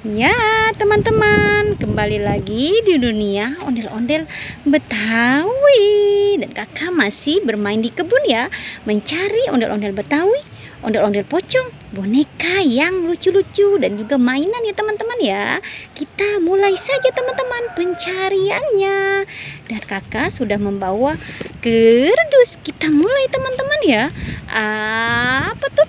Ya, teman-teman, kembali lagi di dunia ondel-ondel Betawi. Dan kakak masih bermain di kebun ya, mencari ondel-ondel Betawi, ondel-ondel pocong, boneka yang lucu-lucu dan juga mainan ya teman-teman ya. Kita mulai saja teman-teman pencariannya. Dan kakak sudah membawa kerdus. Kita mulai teman-teman ya. Apa tuh?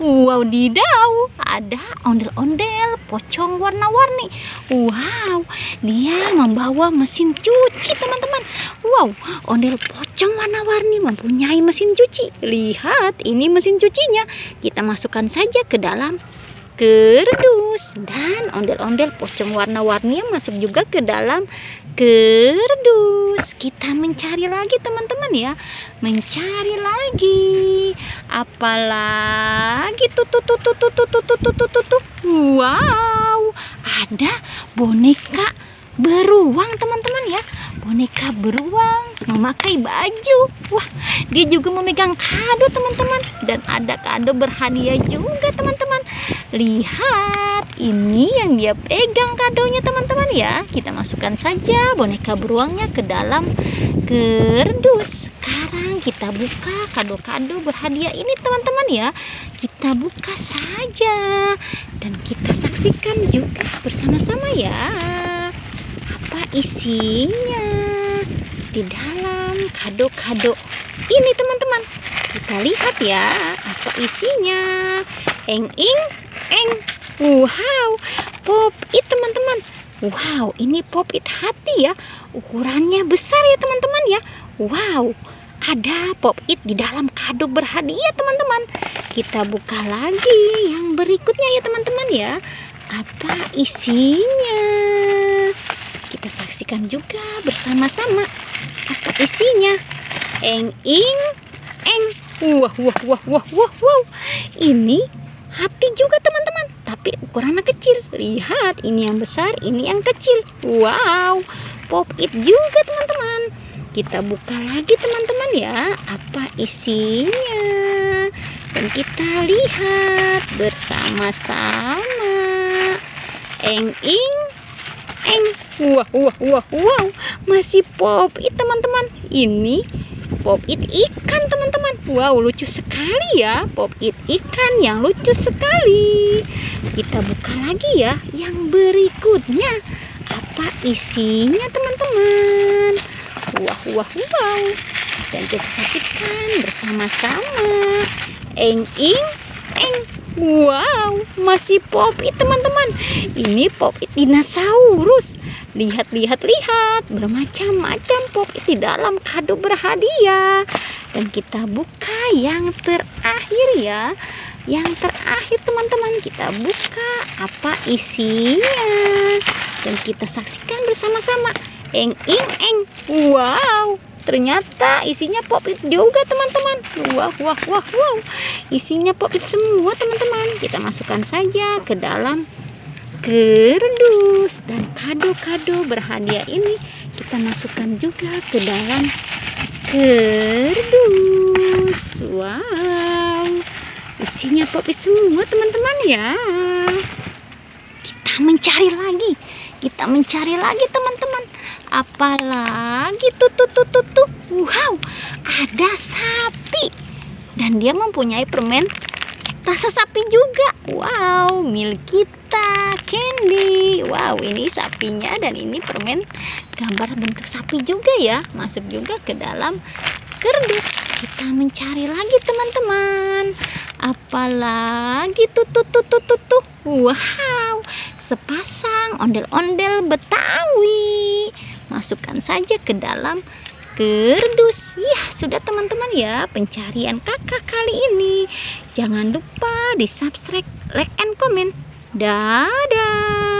Wow, didau. Ada ondel-ondel pocong warna-warni. Wow, dia membawa mesin cuci teman-teman. Wow, ondel pocong warna-warni mempunyai mesin cuci. Lihat, ini mesin cucinya. Kita masukkan saja ke dalam kerdus. Dan ondel-ondel pocong warna-warni masuk juga ke dalam kerdus. Kita mencari lagi teman-teman ya, mencari lagi. Apalagi tuh. Wow, ada boneka beruang teman-teman ya. Boneka beruang memakai baju. Wah, dia juga memegang kado teman-teman. Dan ada kado berhadiah juga teman-teman. Lihat, ini yang dia pegang kadonya teman-teman ya. Kita masukkan saja boneka beruangnya ke dalam kerdus. Sekarang kita buka kado-kado berhadiah ini teman-teman ya. Kita buka saja dan kita saksikan juga bersama-sama ya. Apa isinya di dalam kado-kado ini teman-teman? Kita lihat ya apa isinya. Eng. Wow, pop-it teman-teman. Wow, ini pop-it hati ya. Ukurannya besar ya teman-teman ya. Wow, ada pop-it di dalam kado berhadiah teman-teman. Kita buka lagi yang berikutnya ya teman-teman ya. Apa isinya? Kita saksikan juga bersama-sama. Apa isinya? Eng. Wow. Ini hati juga teman-teman, tapi ukurannya kecil. Lihat, ini yang besar, ini yang kecil. Wow, pop-it juga teman-teman. Kita buka lagi teman-teman ya, apa isinya. Dan kita lihat bersama-sama. Eng. Wow, masih pop-it teman-teman. Ini pop-it ikan teman-teman. Wow, lucu sekali ya, pop-it ikan yang lucu sekali. Kita buka lagi ya yang berikutnya. Apa isinya teman-teman? Wow. Dan kita saksikan bersama-sama. Eng. Wow, masih pop-it teman-teman. Ini pop-it dinosaurus. Lihat, bermacam-macam pop-it di dalam kado berhadiah. Dan kita buka yang terakhir ya. Yang terakhir teman-teman, kita buka apa isinya. Dan kita saksikan bersama-sama. Eng. Wow, ternyata isinya pop-it juga teman-teman. Wow. Isinya pop-it semua teman-teman. Kita masukkan saja ke dalam kerdus. Dan kado-kado berhadiah ini kita masukkan juga ke dalam kerdus. Wow, isinya pop-it semua teman-teman ya. Kita mencari lagi teman-teman. Apalagi tuh. Wow, ada sapi. Dan dia mempunyai permen rasa sapi juga. Wow, milik kita, Candy. Wow, ini sapinya dan ini permen gambar bentuk sapi juga ya. Masuk juga ke dalam kerdus. Kita mencari lagi teman-teman. Apalagi tuh. Wow, sepasang ondel-ondel Betawi. Masukkan saja ke dalam kerdus. Ya, sudah teman-teman ya pencarian kakak kali ini. Jangan lupa di subscribe, like, and comment. Dadah.